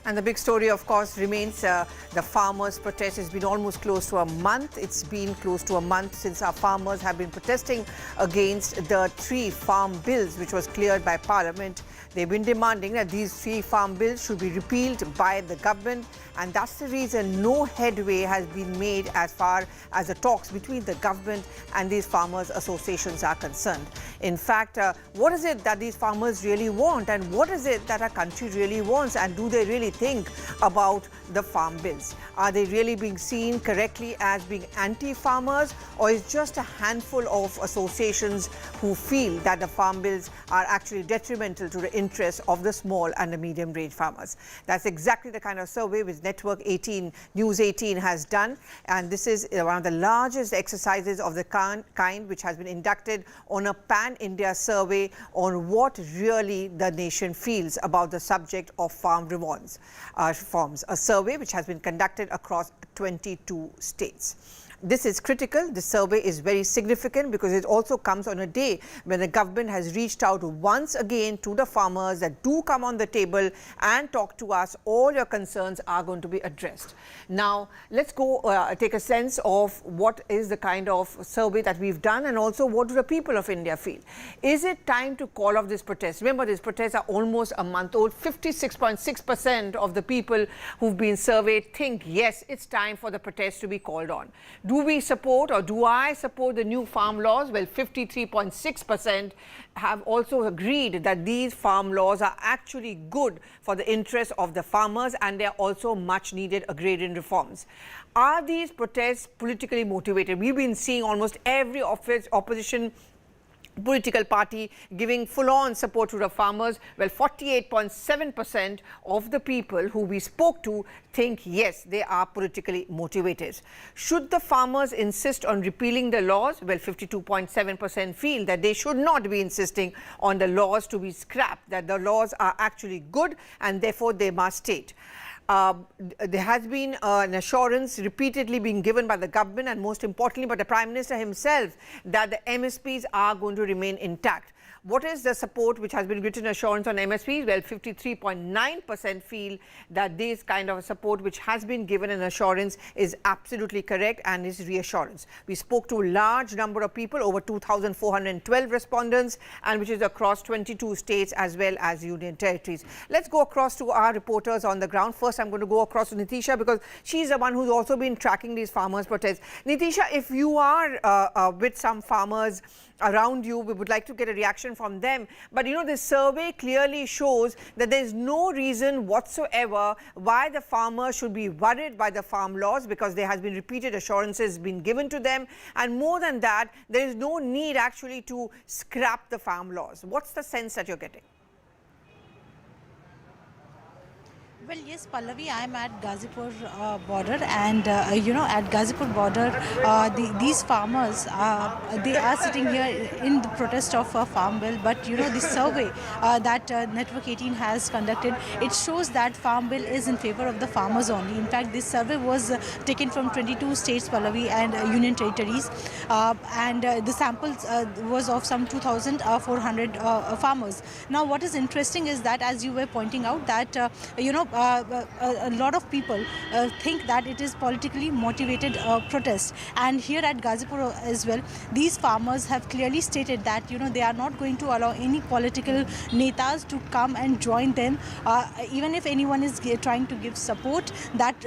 And the big story, of course, remains the farmers' protest. It's been almost close to a month. It's been close to a month since our farmers have been protesting against the 3 farm bills, which was cleared by Parliament. They've been demanding that these 3 farm bills should be repealed by the government. And that's the reason no headway has been made as far as the talks between the government and these farmers' associations are concerned. In fact, what is it that these farmers really want, and what is it that our country really wants, and do they really think about the farm bills? Are they really being seen correctly as being anti-farmers, or is just a handful of associations who feel that the farm bills are actually detrimental to the interests of the small and the medium range farmers? That's exactly the kind of survey which Network 18, News 18 has done, and this is one of the largest exercises of the kind which has been inducted on a pan-India survey on what really the nation feels about the subject of farm reforms, a survey which has been conducted across 22 states. This is critical. This survey is very significant because it also comes on a day when the government has reached out once again to the farmers that do come on the table and talk to us. All your concerns are going to be addressed. Now, let's go take a sense of what is the kind of survey that we've done, and also what do the people of India feel. Is it time to call off this protest? Remember, these protests are almost a month old. 56.6% of the people who've been surveyed think, yes, it's time for the protest to be called on. Do we support, or do I support, the new farm laws? Well, 53.6% have also agreed that these farm laws are actually good for the interests of the farmers, and they're also much needed agrarian reforms. Are these protests politically motivated? We've been seeing almost every opposition political party giving full-on support to the farmers. Well, 48.7% of the people who we spoke to think, yes, they are politically motivated. Should the farmers insist on repealing the laws? Well, 52.7% feel that they should not be insisting on the laws to be scrapped, that the laws are actually good and therefore they must stay. There has been an assurance repeatedly being given by the government, and most importantly by the Prime Minister himself, that the MSPs are going to remain intact. What is the support which has been written assurance on MSPs? Well, 53.9% feel that this kind of support which has been given an assurance is absolutely correct and is reassurance. We spoke to a large number of people, over 2,412 respondents, and which is across 22 states as well as union territories. Let's go across to our reporters on the ground. First, I'm going to go across to Nitisha, because she's the one who's also been tracking these farmers' protests. Nitisha, if you are with some farmers around you, we would like to get a reaction from them. But you know, this survey clearly shows that there is no reason whatsoever why the farmers should be worried by the farm laws, because there has been repeated assurances been given to them, and more than that, there is no need actually to scrap the farm laws. What's the sense that you're getting? Well, yes, Pallavi, I'm at Ghazipur border, and you know, at Ghazipur border, these farmers, they are sitting here in the protest of a farm bill. But you know, the survey that Network 18 has conducted, it shows that farm bill is in favor of the farmers only. In fact, this survey was taken from 22 states, Pallavi, and union territories, and the samples was of some 2,400 farmers. Now, what is interesting is that, as you were pointing out, that you know, a lot of people think that it is politically motivated protest, and here at Ghazipur as well, these farmers have clearly stated that, you know, they are not going to allow any political netas to come and join them, even if anyone is trying to give support. That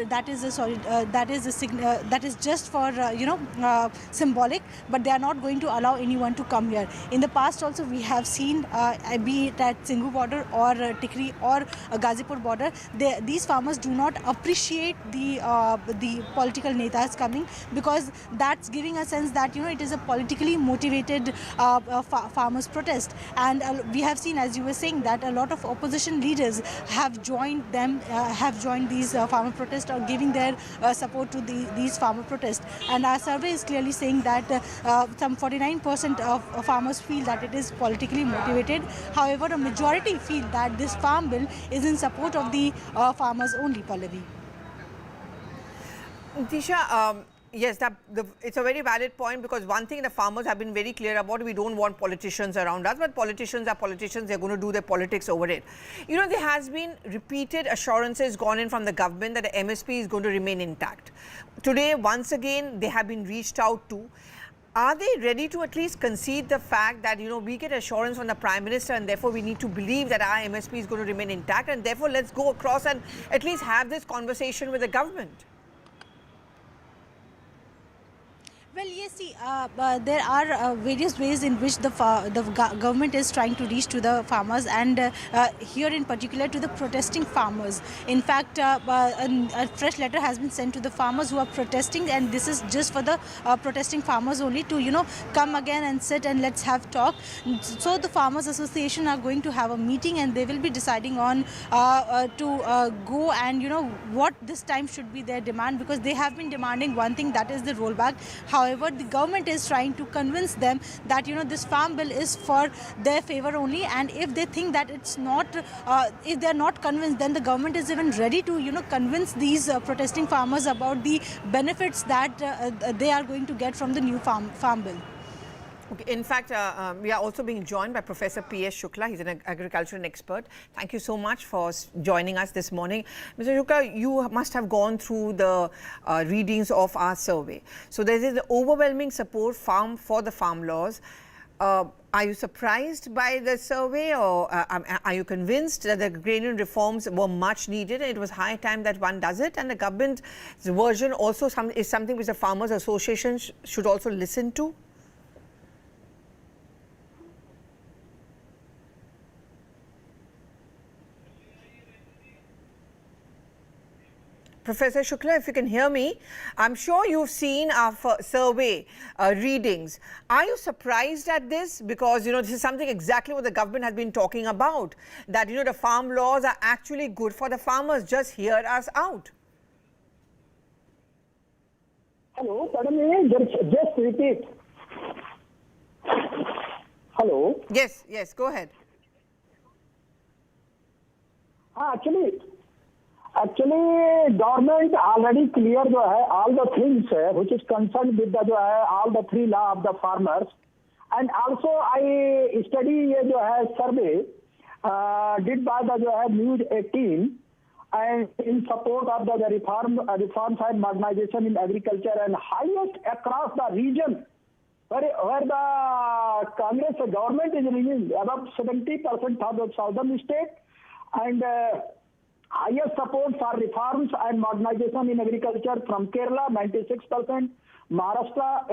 is just for you know, symbolic, but they are not going to allow anyone to come here. In the past also, we have seen, be it at Singhu border or Tikri or Ghazipur border, these farmers do not appreciate the political netas coming, because that's giving a sense that, you know, it is a politically motivated farmers protest. And we have seen, as you were saying, that a lot of opposition leaders have joined them, have joined these farmer protests, or giving their support to these farmer protests. And our survey is clearly saying that some 49% of farmers feel that it is politically motivated. However, a majority feel that this farm bill is in support of the farmers only, Pallavi. Tisha, Yes, it's a very valid point, because one thing the farmers have been very clear about, we don't want politicians around us, but politicians are politicians, they're going to do their politics over it. You know, there has been repeated assurances gone in from the government that the MSP is going to remain intact. Today, once again, they have been reached out to. Are they ready to at least concede the fact that, you know, we get assurance from the Prime Minister and therefore we need to believe that our MSP is going to remain intact, and therefore let's go across and at least have this conversation with the government? Well, yes, see, there are various ways in which the government is trying to reach to the farmers, and here in particular to the protesting farmers. In fact, a fresh letter has been sent to the farmers who are protesting, and this is just for the protesting farmers only to, you know, come again and sit and let's have talk. So the Farmers Association are going to have a meeting, and they will be deciding on to go and, you know, what this time should be their demand, because they have been demanding one thing, that is the rollback. However, the government is trying to convince them that, you know, this farm bill is for their favor only, and if they think that it's not, if they're not convinced, then the government is even ready to, you know, convince these protesting farmers about the benefits that they are going to get from the new farm bill. Okay. In fact, we are also being joined by Professor P.S. Shukla. He's an agricultural expert. Thank you so much for joining us this morning. Mr. Shukla, you must have gone through the readings of our survey. So there is overwhelming support for the farm laws. Are you surprised by the survey, or are you convinced that the agrarian reforms were much needed and it was high time that one does it? And the government's version also is something which the Farmers Association should also listen to? Professor Shukla, if you can hear me, I'm sure you've seen our survey readings. Are you surprised at this? Because, you know, this is something exactly what the government has been talking about, that, you know, the farm laws are actually good for the farmers. Just hear us out. Hello, pardon me, just repeat. Hello? Yes, go ahead. Actually, government already clear जो है all the things which is concerned with the जो है all the three law of the farmers, and also I study ये जो है survey did by the जो है News 18, and in support of the reforms and modernization in agriculture, and highest across the region where the Congress government is reaching above 70% for the southern state, and highest support for reforms and modernization in agriculture from Kerala 96%, Maharashtra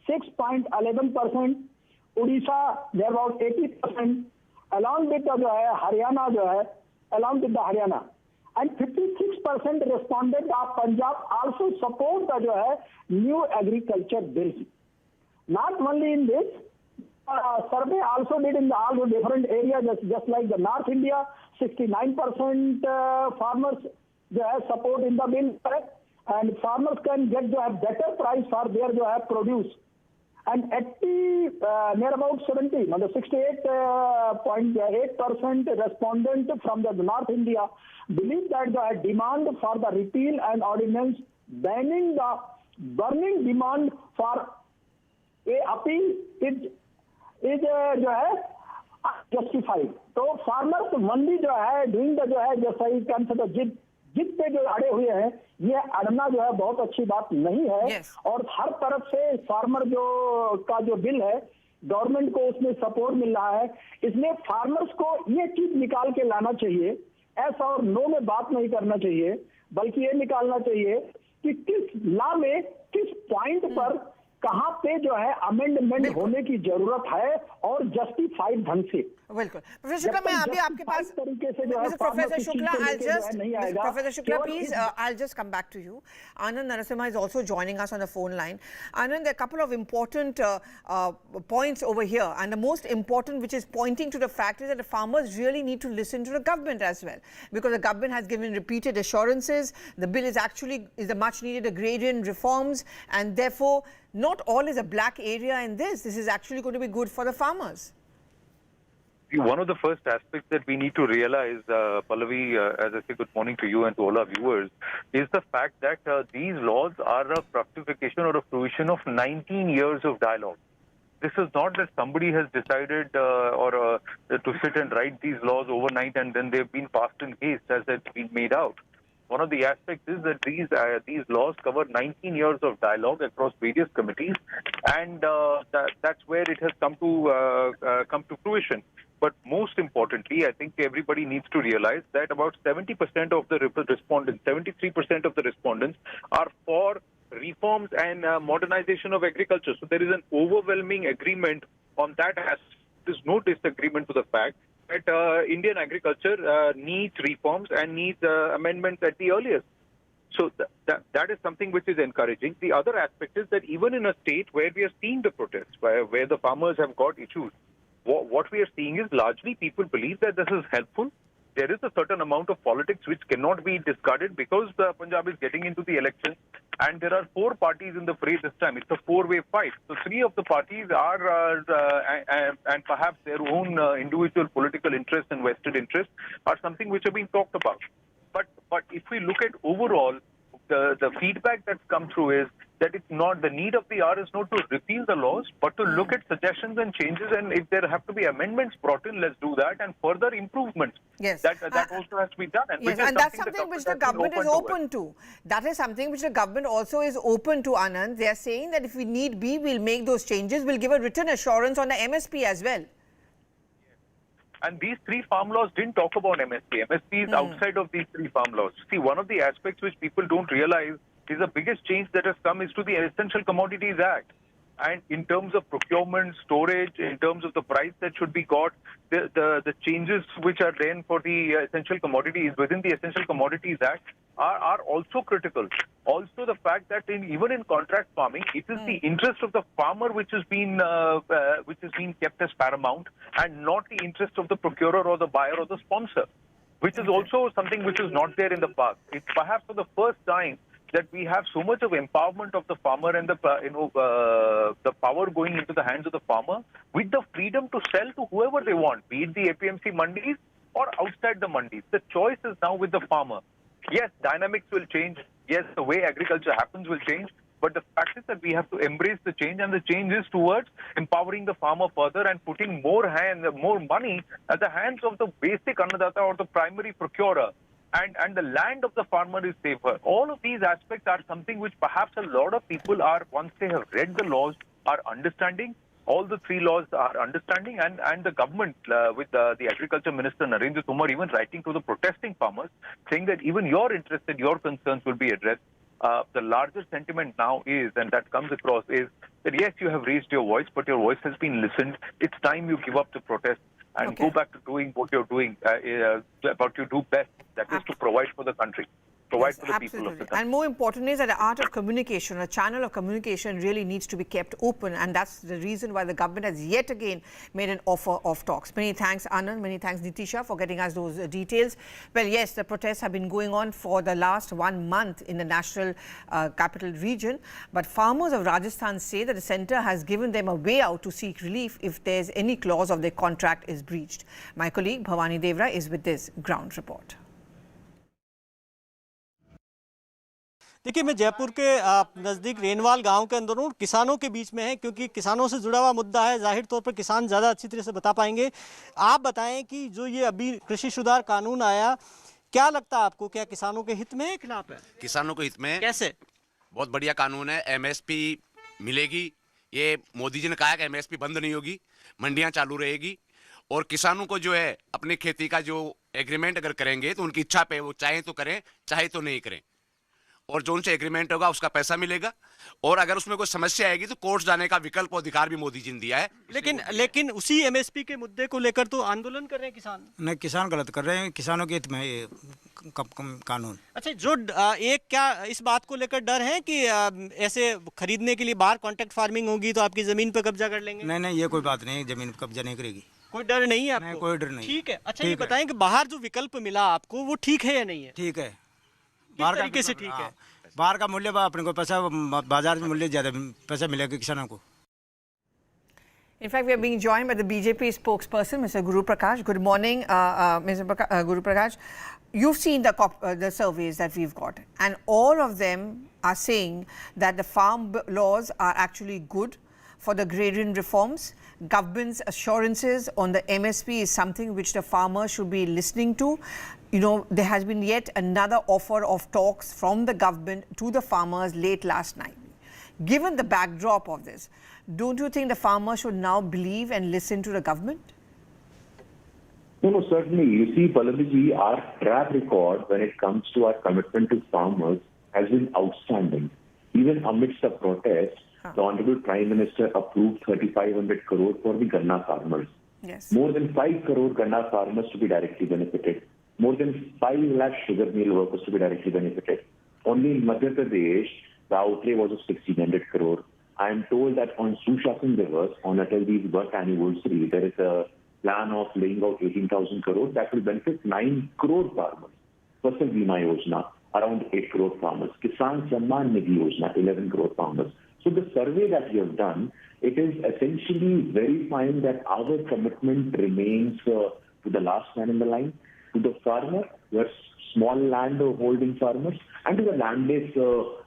86.11%, Odisha they're about 80%, along with the Haryana and 56% respondent of Punjab also support the new agriculture bills. Not only in this survey, also did in all the different areas, just like the North India, 69% farmers support in the bill, and farmers can get a better price for their produce. And near about 68.8% respondent from the North India believe that the demand for the repeal and ordinance banning the burning demand for a appeal is justified. तो farmers मंडी जो है doing जो है जो सही काम से तो जिद पे जो अड़े हुए हैं, ये अड़ना जो है बहुत अच्छी बात नहीं है. Yes. और हर तरफ से फार्मर का जो बिल है गवर्नमेंट को उसमें सपोर्ट मिल रहा है. इसलिए फार्मर्स को ये चीज निकाल के लाना चाहिए, एस और नो में बात नहीं करना चाहिए, बल्कि ये निकालना चाहिए कि किस लॉ में किस पॉइंट पर कहां पे जो है अमेंडमेंट होने की जरूरत है और जस्टिफाइड ढंग से. बिल्कुल. प्रोफेसर शुक्ला, मैं अभी आपके पास Professor Shukla, Professor Shukla, please, I'll just come back to you. Anand Narasimha is also joining us on the phone line. Anand, there are a couple of important points over here, and the most important, which is pointing to the fact, is that the farmers really need to listen to the government as well, because the government has given repeated assurances. The bill is a much needed agrarian reforms, and therefore not all is a black area in this. This is actually going to be good for the farmers. One of the first aspects that we need to realize, Pallavi, as I say good morning to you and to all our viewers, is the fact that these laws are a fructification or a fruition of 19 years of dialogue. This is not that somebody has decided to sit and write these laws overnight and then they've been passed in haste as it's been made out. One of the aspects is that these laws cover 19 years of dialogue across various committees, and that's where it has come to fruition. But most importantly, I think everybody needs to realize that about 70% of the respondents, 73% of the respondents are for reforms and modernization of agriculture. So there is an overwhelming agreement on that aspect. There's no disagreement to the fact that Indian agriculture needs reforms and needs amendments at the earliest. So that is something which is encouraging. The other aspect is that even in a state where we are seeing the protests, where the farmers have got issues, what we are seeing is largely people believe that this is helpful. There is a certain amount of politics which cannot be discarded because Punjab is getting into the elections, and there are 4 parties in the fray this time. It's a 4-way fight. So 3 of the parties are, and perhaps their own individual political interests and vested interests are something which are being talked about. But if we look at overall, the feedback that's come through is that it's not the need of the hour is not to repeal the laws, but to look at suggestions and changes, and if there have to be amendments brought in, let's do that, and further improvements. Yes. That also has to be done. Yes, and that's something which the government is open to. That is something which the government also is open to, Anand. They are saying that if we need be, we'll make those changes. We'll give a written assurance on the MSP as well. And these 3 farm laws didn't talk about MSP. MSP is outside of these 3 farm laws. See, one of the aspects which people don't realize is the biggest change that has come is to the Essential Commodities Act. And in terms of procurement, storage, in terms of the price that should be got, the changes which are then for the essential commodities within the Essential Commodities Act are also critical. Also the fact that even in contract farming, it is the interest of the farmer which has been kept as paramount, and not the interest of the procurer or the buyer or the sponsor, which is also something which is not there in the past. It's perhaps for the first time that we have so much of empowerment of the farmer and the power going into the hands of the farmer with the freedom to sell to whoever they want, be it the APMC mandis or outside the mandis. The choice is now with the farmer. Yes, dynamics will change. Yes, the way agriculture happens will change. But the fact is that we have to embrace the change, and the change is towards empowering the farmer further and putting more money at the hands of the basic annadatta or the primary procurer. And the land of the farmer is safer. All of these aspects are something which perhaps a lot of people are, once they have read the laws, are understanding. All the 3 laws are understanding, and the government with the Agriculture Minister Narendra Tomar even writing to the protesting farmers, saying that even your interests and your concerns will be addressed. The larger sentiment now is, and that comes across, is that yes, you have raised your voice, but your voice has been listened. It's time you give up the protest and go back to doing what you're doing, what you do best, that is to provide for the country. Provide for the people of the country. And more important is that the art of communication, a channel of communication really needs to be kept open, and that's the reason why the government has yet again made an offer of talks. Many thanks, Anand. Many thanks, Nitisha, for getting us those details. Well, yes, the protests have been going on for the last 1 month in the national capital region, but farmers of Rajasthan say that the centre has given them a way out to seek relief if there's any clause of their contract is breached. My colleague Bhavani Devra is with this ground report. देखिए, मैं जयपुर के नज़दीक renewal गांव के अंदर हूँ, किसानों के बीच में है, क्योंकि किसानों से जुड़ा हुआ मुद्दा है। जाहिर तौर पर किसान ज़्यादा अच्छी तरह से बता पाएंगे। आप बताएं कि जो ये अभी कृषि सुधार कानून आया, क्या लगता है आपको, क्या किसानों के हित में है, खिलाफ है? किसानों के हित में। कैसे? बहुत बढ़िया कानून है। MSP मिलेगी। ये मोदी जी ने कहा है कि MSP बंद नहीं होगी, मंडियाँ चालू रहेगी, और किसानों को जो है अपनी खेती का जो एग्रीमेंट अगर करेंगे तो उनकी इच्छा पे वो चाहे तो करें, चाहे तो नहीं करें, और जो उनसे एग्रीमेंट होगा उसका पैसा मिलेगा, और अगर उसमें कोई समस्या आएगी तो कोर्ट जाने का विकल्प और अधिकार भी मोदी जी ने दिया है। लेकिन उसी MSP के मुद्दे को लेकर तो आंदोलन कर रहे हैं किसान। नहीं, किसान गलत कर रहे हैं, किसानों के हित में ये कानून। अच्छा, जो एक क्या इस बात को लेकर डर है कि ऐसे खरीदने के लिए बाहर कॉन्ट्रैक्ट फार्मिंग होगी तो आपकी जमीन पर कब्जा कर लेंगे? नहीं, ये कोई बात नहीं, जमीन पर कब्जा नहीं करेगी। कोई डर नहीं है आपको? नहीं, कोई डर नहीं। ठीक है। अच्छा, ये बताएं कि बाहर जो विकल्प मिला आपको वो ठीक है या नहीं है? ठीक है। किस तरीके से ठीक है? बाहर का मूल्य अपने को पैसा, बाजार में मूल्य ज़्यादा पैसा मिलेगा किसानों को। In fact, we are being joined by the BJP spokesperson, Mr. Guru Prakash. Good morning, Mr. Guru Prakash. You've seen the surveys that we've got, and all of them are saying that the farm laws are actually good for the agrarian reforms. Government's assurances on the MSP is something which the farmers should be listening to. You know, there has been yet another offer of talks from the government to the farmers late last night. Given the backdrop of this, don't you think the farmers should now believe and listen to the government? No, certainly. You see, Pallavi, our track record when it comes to our commitment to farmers has been outstanding. Even amidst the protests, the Honorable Prime Minister approved 3,500 crore for the Ganna farmers. Yes. More than 5 crore Ganna farmers to be directly benefited. More than 5 lakh sugar mill workers to be directly benefited. Only in Madhya Pradesh, the outlay was of 1,600 crore. I am told that on Sushasana Divas, on Atalji's birth anniversary, there is a plan of laying out 18,000 crore that will benefit 9 crore farmers. Fasal Bima Yojana, around 8 crore farmers. Kisan Samman Nidhi Yojana, 11 crore farmers. So the survey that we have done, it is essentially verifying that our commitment remains to the last man in the line, to the farmer, who are small land holding farmers, and to the landless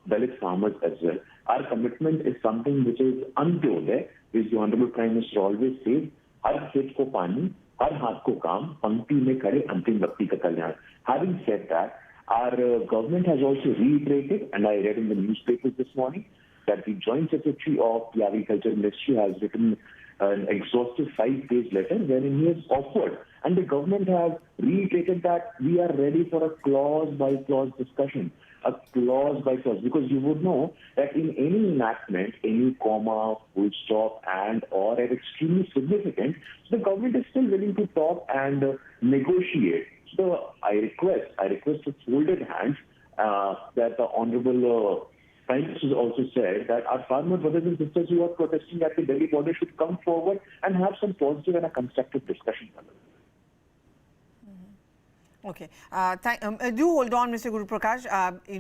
Dalit farmers as well. Our commitment is something which is untold, which the Honorable Prime Minister always says, हर खेत को पानी, हर हाथ को काम, पंक्ति में करे अंतिम व्यक्ति का कल्याण. Having said that, our government has also reiterated, and I read in the newspapers this morning, that the Joint Secretary of the Agriculture Ministry has written an exhaustive 5-page letter wherein he has offered, and the government has reiterated that we are ready for a clause-by-clause discussion. A clause by clause, because you would know that in any enactment, any comma, full stop, and or are extremely significant. So the government is still willing to talk and negotiate. So I request with folded hands that the Honorable Prime Minister also said that our farmer brothers and sisters who are protesting at the Delhi border should come forward and have some positive and a constructive discussion. Okay. Do hold on, Mr. Guru Prakash.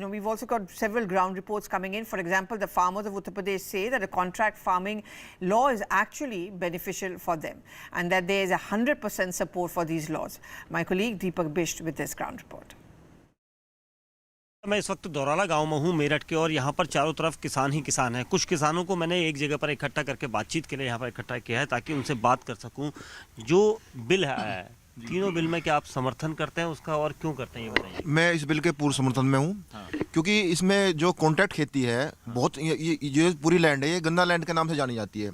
We've also got several ground reports coming in. For example, the farmers of Uttar Pradesh say that a contract farming law is actually beneficial for them and that there is 100% support for these laws. My colleague Deepak Bisht with this ground report. मैं इस वक्त दौराला गांव में हूं मेरठ के, और यहां पर चारों तरफ किसान ही किसान हैं। कुछ किसानों को मैंने एक जगह पर इकट्ठा करके बातचीत के लिए यहां पर इकट्ठा किया है ताकि उनसे बात कर सकूं। जो बिल है, तीनों बिल में क्या आप समर्थन करते हैं उसका, और क्यों करते हैं ये बताइए। मैं इस बिल के पूर्ण समर्थन में हूँ। क्योंकि इसमें जो कॉन्ट्रैक्ट खेती है, बहुत ये पूरी लैंड है, ये गन्ना लैंड के नाम से जानी जाती है।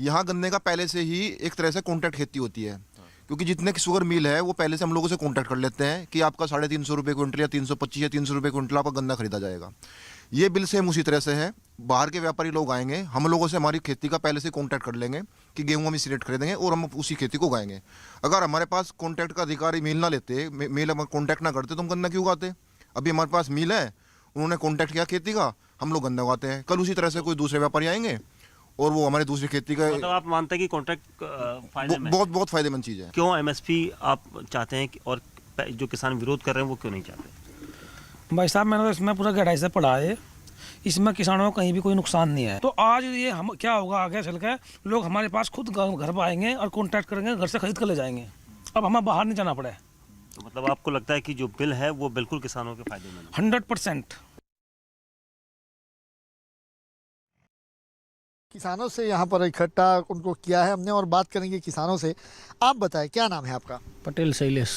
यहाँ गन्ने का पहले से ही एक तरह से कॉन्ट्रैक्ट खेती होती है, क्योंकि जितने शुगर मिल है वो पहले से हम लोगों से कॉन्टैक्ट कर लेते हैं कि आपका 350 रुपये क्विंटल या 325 या 300 रुपये क्विंटल आपका गन्ना खरीदा जाएगा। ये बिल सेम उसी तरह से है। बाहर के व्यापारी लोग आएंगे, हम लोगों से हमारी खेती का पहले से कॉन्टैक्ट कर लेंगे कि गेहूँ हम इसी रेट खरीदेंगे और हम उसी खेती को उगाएंगे। अगर हमारे पास कॉन्टैक्ट का अधिकारी मेल ना लेते, मेल हम कॉन्टैक्ट ना करते, तो हम गन्ना क्यों उगाते। अभी हमारे पास मिल है, उन्होंने कॉन्टैक्ट किया खेती का, हम लोग गन्ना उगाते हैं। कल उसी तरह से कोई दूसरे व्यापारी आएंगे और वो हमारे दूसरी खेती का। मतलब आप मानते हैं कि कॉन्ट्रैक्ट बहुत फायदेमंद चीज़ है। क्यों एमएसपी आप चाहते हैं और जो किसान विरोध कर रहे हैं वो क्यों नहीं चाहते। भाई साहब, मैंने तो इसमें पूरा गहराई से पढ़ा है, इसमें किसानों को कहीं भी कोई नुकसान नहीं है। तो आज ये हम क्या होगा आगे चल के, लोग हमारे पास खुद घर पर आएंगे और कॉन्ट्रैक्ट करेंगे, घर से खरीद कर ले जाएंगे। अब हमें बाहर नहीं जाना पड़े। तो मतलब आपको लगता है कि जो बिल है वो बिल्कुल किसानों के फायदे में 100%। किसानों से यहाँ पर इकट्ठा उनको किया है हमने, और बात करेंगे किसानों से। आप बताएं, क्या नाम है आपका। पटेल शैलेश।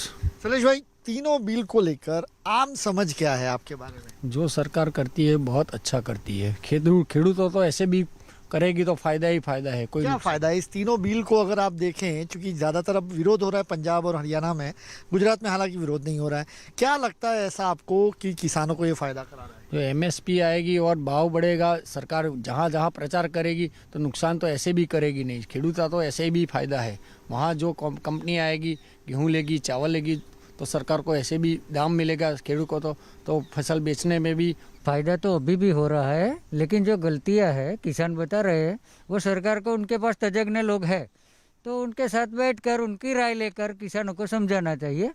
शैलेश भाई, तीनों बिल को लेकर आम समझ क्या है आपके बारे में। जो सरकार करती है बहुत अच्छा करती है। खेडूतों तो ऐसे भी करेगी तो फायदा ही फायदा है। कोई क्या फायदा है इस तीनों बिल को अगर आप देखें, क्योंकि ज़्यादातर अब विरोध हो रहा है पंजाब और हरियाणा में, गुजरात में हालांकि विरोध नहीं हो रहा है। क्या लगता है ऐसा आपको कि किसानों को ये फायदा करा रहा है। जो एमएसपी आएगी और भाव बढ़ेगा, सरकार जहाँ जहाँ प्रचार करेगी तो नुकसान तो ऐसे भी करेगी नहीं। खेडूता तो ऐसे भी फायदा है। वहाँ जो कंपनी आएगी, गेहूँ लेगी, चावल लेगी, तो सरकार को ऐसे भी दाम मिलेगा। खेडूत को तो फसल बेचने में भी फायदा तो अभी भी हो रहा है, लेकिन जो गलतियां है किसान बता रहे हैं, वो सरकार को, उनके पास तज्ञ लोग हैं तो उनके साथ बैठकर उनकी राय लेकर किसानों को समझाना चाहिए।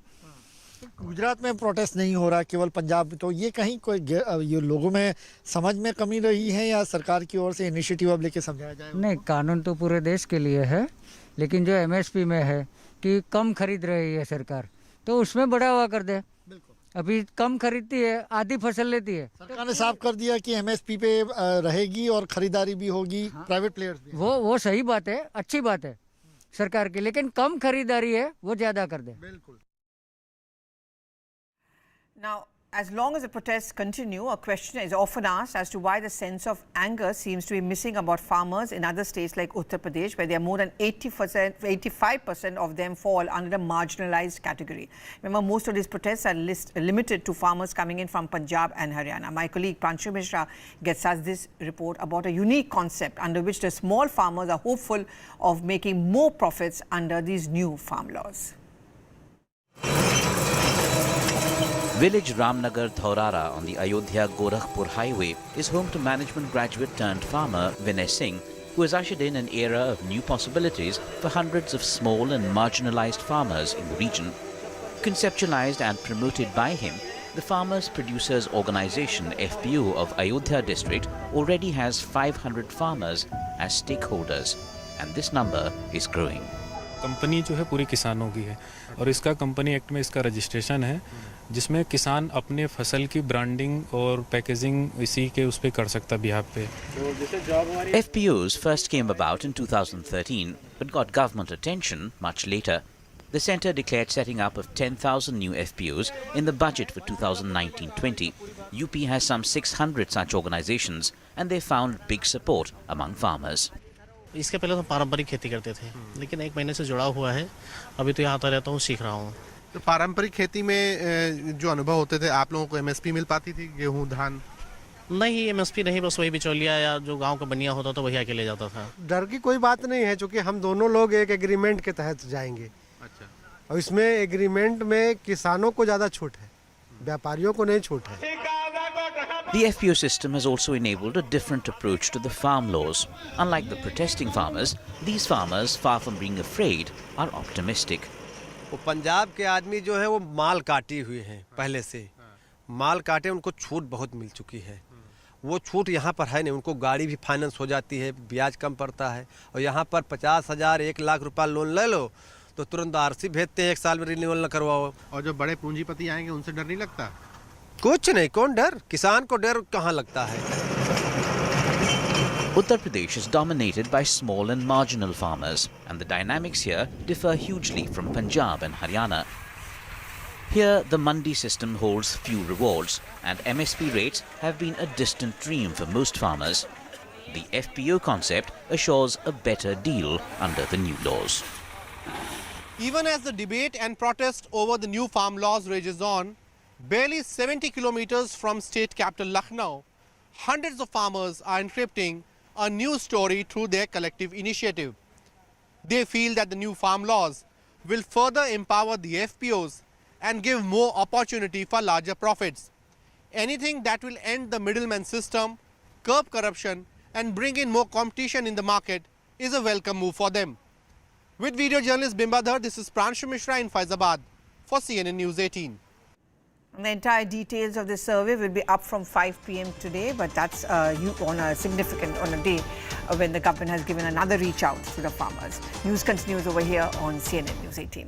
गुजरात में प्रोटेस्ट नहीं हो रहा, केवल पंजाब में, तो ये कहीं कोई ये लोगों में समझ में कमी रही है या सरकार की ओर से इनिशिएटिव अब लेके समझाया जाए? नहीं, कानून तो पूरे देश के लिए है, लेकिन जो एमएसपी में है कि कम खरीद रही है सरकार, तो उसमें बढ़ावा कर दे। अभी कम खरीदती है, आधी फसल लेती है। सरकार ने साफ कर दिया कि एमएसपी पे रहेगी और खरीदारी भी होगी, प्राइवेट प्लेयर्स भी। वो सही बात है, अच्छी बात है सरकार की, लेकिन कम खरीदारी है वो ज्यादा कर दे। बिल्कुल। Now, as long as the protests continue, a question is often asked as to why the sense of anger seems to be missing about farmers in other states like Uttar Pradesh, where there are more than 85% of them fall under the marginalized category. Remember, most of these protests are limited to farmers coming in from Punjab and Haryana. My colleague Pranshu Mishra gets us this report about a unique concept under which the small farmers are hopeful of making more profits under these new farm laws. Village Ramnagar Dhaurara on the Ayodhya-Gorakhpur highway is home to management graduate turned farmer Vinay Singh, who has ushered in an era of new possibilities for hundreds of small and marginalized farmers in the region. Conceptualized and promoted by him, the Farmers Producers Organization FPO of Ayodhya district already has 500 farmers as stakeholders, and this number is growing. Company जो है पूरी किसानों की है और इसका company act में इसका रजिस्ट्रेशन है, जिसमें किसान अपने फसल की ब्रांडिंग और पैकेजिंग इसी के उस पे कर सकता बिहार पे। FPOs first came about in 2013 but got government attention much later. The centre declared setting up of 10,000 new FPOs in the budget for 2019-20. UP has some 600 such organizations and they found big support among farmers. इसके पहले तो पारंपरिक खेती करते थे, लेकिन 1 महीने से जुड़ा हुआ है, अभी तो यहाँ आता रहता हूँ, सीख रहा हूँ। तो पारंपरिक खेती में जो अनुभव होते थे, आप लोगों को एमएसपी मिल पाती थी, गेहूं धान? नहीं, एमएसपी नहीं, बस वही बिचौलिया या जो गांव का बनिया होता था वही आके ले जाता था। डर की कोई बात नहीं है, क्योंकि हम दोनों लोग एक एग्रीमेंट के तहत जाएंगे। अच्छा। और इसमें एग्रीमेंट में किसानों को ज़्यादा छूट है, व्यापारियों को नहीं छूट है। The FPO system has also enabled a different approach to the farm laws. Unlike the protesting farmers, these farmers, far from being afraid, are optimistic. वो पंजाब के आदमी जो है वो माल काटे हुए हैं पहले से, माल काटे, उनको छूट बहुत मिल चुकी है। वो छूट यहाँ पर है नहीं, उनको गाड़ी भी फाइनेंस हो जाती है, ब्याज कम पड़ता है। और यहाँ पर 50,000 1 लाख रुपया लोन ले लो तो तुरंत आरसी भेजते हैं, 1 साल में रिन्यूअल न करवाओ। और जो बड़े पूंजीपति आएंगे उनसे डर नहीं लगता? कुछ नहीं, कौन डर, किसान को डर कहाँ लगता है। Uttar Pradesh is dominated by small and marginal farmers, and the dynamics here differ hugely from Punjab and Haryana. Here, the mandi system holds few rewards, and MSP rates have been a distant dream for most farmers. The FPO concept assures a better deal under the new laws. Even as the debate and protest over the new farm laws rages on, barely 70 kilometers from state capital Lucknow, hundreds of farmers are encrypting a new story through their collective initiative. They feel that the new farm laws will further empower the FPOs and give more opportunity for larger profits. Anything that will end the middleman system, curb corruption and bring in more competition in the market is a welcome move for them. With video journalist Bimbadhar, this is Pranshu Mishra in Faizabad for CNN News 18. The entire details of this survey will be up from 5 p.m. today, but that's on a day when the government has given another reach out to the farmers. News continues over here on CNN News 18.